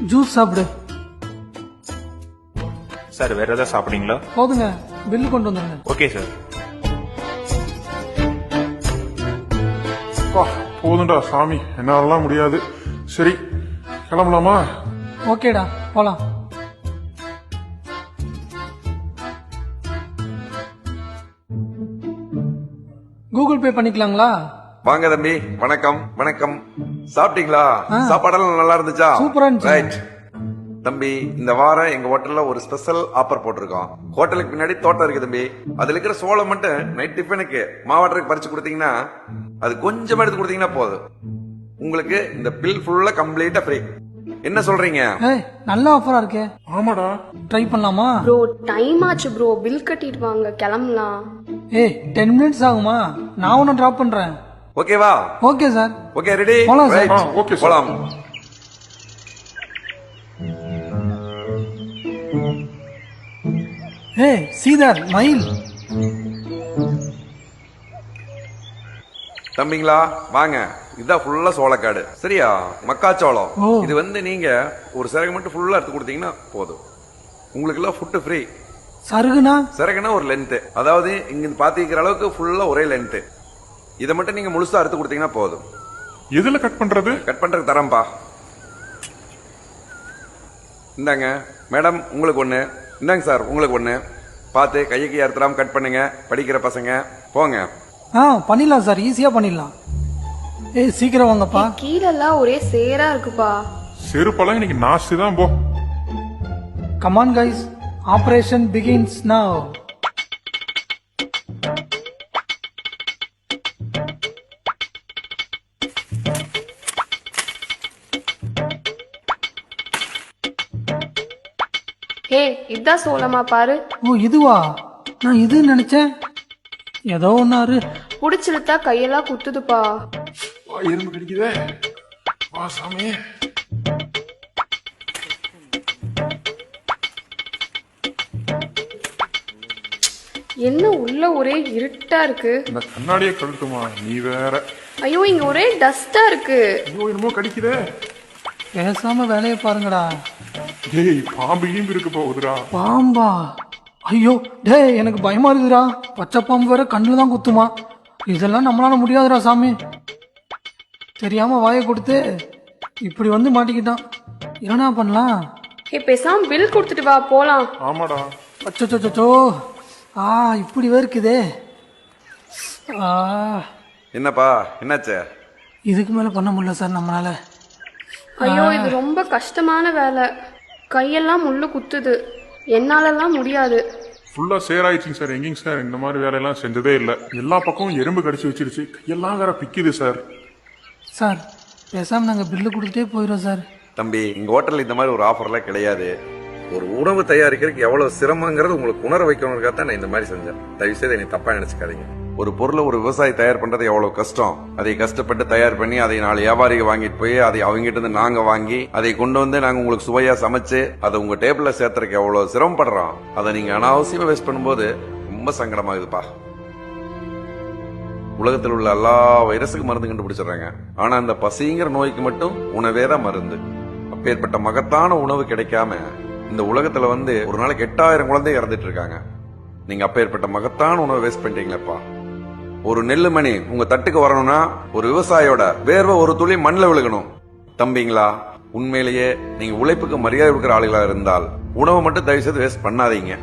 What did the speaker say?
Juice சாப்பிடு. Sir வேற ஏதாவது சாப்பிடுறீங்களா? போதுங்க, பில்லு கொண்டு வந்துருங்க. Okay sir. போதுண்டா சாமி, என்னாலலாம் முடியாது. சரி கிளம்பலாமா? ஓகேடா, போலாம். கூகுள் பே பண்ணிக்கலாங்களா? வாங்க தம்பி, வணக்கம் வணக்கம். சாப்பிட்டீங்களா? சாப்பாடெல்லாம் நல்லா இருந்துச்சா? சூப்பரா இருந்துச்சு. ரைட் தம்பி, இந்த வாரம் எங்க ஹோட்டல்ல ஒரு ஸ்பெஷல் ஆஃபர் போட்டிருக்கோம். ஹோட்டலுக்கு பின்னாடி தோட்டம் இருக்கு தம்பி. அதுல இருக்கிற சோளம் மட்டும் நைட் டிஃபனுக்கு மாவாட்டருக்கு பறிச்சு கொடுத்தீங்கன்னா, அது கொஞ்சமா எடுத்து கொடுத்தீங்கன்னா போதும். உங்களுக்கு இந்த பில் ஃபுல்லா கம்ப்ளீட்டா ஃப்ரீ. என்ன சொல்றீங்க? ஏய், நல்ல ஆஃபரா இருக்கே. ஆமாடா. ட்ரை பண்ணலாமா? ப்ரோ டைம் ஆச்சு ப்ரோ, பில் கட்டிட்டு வாங்க, கிளம்பலாம். ஏய், 10 மினிட்ஸ் ஆகுமா? நான் ஒன்னு டிராப் பண்றேன். ஓகேவா? Okay sir. Okay, ready? போலாம் சார். Okay sir. போலாம். ஏய், சீதர் மயில். தம்பிங்களா வாங்க, இதுதான் ஃபுல்லா சோளக்காடு. சரியா? மக்காச்சோளம். ஓ. இது வந்து நீங்க ஒரு சிறகு மட்டும் ஃபுல்லா எடுத்து கொடுத்தீங்கன்னா போதும். உங்களுக்கு எல்லாம் ஃபுட்டு ஃப்ரீ. சருகுனா? சிறகுனா ஒரு லென்த், அதாவது இங்க பாத்திக்கிற அளவுக்கு ஃபுல்லா ஒரே லென்த். இதை மட்டும் நீங்க முழுசா அறுத்து கொடுத்தீங்கன்னா போதும். எதுல கட் பண்றது? கட் பண்றதுக்கு தரம்பா. இந்தாங்க மேடம், உங்களுக்கு ஒண்ணு. இந்தாங்க சார், உங்களுக்கு ஒண்ணு. பார்த்து கையை அறுத்துறாம கட் பண்ணுங்க. படிக்கிற பசங்க போங்க. பண்ணிடலாம் சார், ஈஸியா பண்ணிடலாம். ஏய், சீக்கிரம் வாங்கப்பா. கீழெல்லாம் ஒரே சேரா இருக்குப்பா. செருப்பெல்லாம் இன்னைக்கு நாஸ்தி தான். போ. கமான் கைஸ், ஆபரேஷன் பிகின்ஸ் நவ. ஹே, இதான் சோளமா பாரு. ஓ, இதுவா? நான் இது நினைச்சேன். ஏதோ ஒன்னாரு. புடிச்சிருத்தா கையெல்லாம் குத்துதுப்பா. எறும்பு கடிக்குதே. வா சாமி. என்ன உள்ள ஒரே இருட்டா இருக்கு. இந்த கண்ணாடியை கழட்டுமா? நீ வேற. ஐயோ, இங்க ஒரே டஸ்டா இருக்கு. ஐயோ, என்னமோ கடிக்குதே. பேசாம வேலையை பாருங்கடா. டேய், பாம்பு கீம்பு இருக்கு போகுதுடா. பாம்பா? ஐயோ டேய், எனக்கு பயமா இருக்குதுடா. பச்சை பாம்பு வேற கண்ணுல தான் குத்துமா. இதெல்லாம் நம்மளால முடியாதுடா சாமி. தெரியாம வாயை கொடுத்து இப்படி வந்து மாட்டிக்கிட்டான். என்னடா பண்ணலாம்? ஹே, பேசாம பில் கொடுத்துட்டு வா, போலாம். ஆமாடா. அச்சோ, இப்படி வேர்க்குதே. என்னப்பா, என்னாச்சு? இதுக்கு மேல பண்ண முடியல சார் நம்மளால. ஐயோ, இது ரொம்ப கஷ்டமான வேலை. கையெல்லாம் முள்ளு குத்துது. என்னாலலாம் முடியாது. ஃபுல்லா சேராயிடுச்சுங்க சார். எங்கேங்க சார் இந்த மாதிரி வேலையெல்லாம் செஞ்சதே இல்லை. எல்லா பக்கமும் எறும்பு கடிச்சு வச்சிருச்சு. கையெல்லாம் வேற பிக்குது சார். சார், பேசாம நாங்க பில்லு கொடுத்துட்டே போயிடும் சார். தம்பி, எங்க ஹோட்டல்ல இந்த மாதிரி ஒரு ஆஃபர்லாம் கிடையாது. ஒரு உணவு தயாரிக்கிறதுக்கு எவ்வளவு சிரமங்கிறது உங்களுக்கு உணர வைக்கணுங்கிறத தான் நான் இந்த மாதிரி செஞ்சேன். தயவு செய்து என்னை தப்பா நினைச்சுக்காதீங்க. ஒரு பொருளை ஒரு விவசாயி தயார் பண்றது எவ்வளவு கஷ்டம். அதை கஷ்டப்பட்டு தயார் பண்ணி அதை 4 வியாபாரிகள் வாங்கிட்டு போய் அதை அவங்ககிட்ட இருந்து நாங்க வாங்கி அதை கொண்டு வந்து நாங்க உங்களுக்கு சுவையா சமைச்சு அதை உங்க டேபிள்ல சேர்த்துறதுக்கு எவ்வளவு சிரமப்படுறோம். அதை நீங்க அனாவசியமா வேஸ்ட் பண்ணும்போது ரொம்ப சங்கடமாகுதுப்பா. உலகத்தில் உள்ள எல்லா வைரஸுக்கும் மருந்து கண்டுபிடிச்சிடுறாங்க. ஆனா அந்த பசிங்கிற நோய்க்கு மட்டும் உணவே தான் மருந்து. அப்பேற்பட்ட மகத்தான உணவு கிடைக்காம இந்த உலகத்துல வந்து ஒரு நாளைக்கு 8000 குழந்தை இறந்துட்டு இருக்காங்க. நீங்க அப்பேற்பட்ட மகத்தான உணவை வேஸ்ட் பண்ணிட்டீங்களப்பா. ஒரு நெல்லு மணி உங்க தட்டுக்கு வரணும்னா ஒரு விவசாயியோட வேர்வை ஒரு துளி மண்ணில் விழுகணும். தம்பிங்களா, உண்மையிலேயே நீங்க உழைப்புக்கு மரியாதை கொடுக்கிற ஆளுகளா இருந்தால் உணவை மட்டும் தயவு செய்து வேஸ்ட் பண்ணாதீங்க.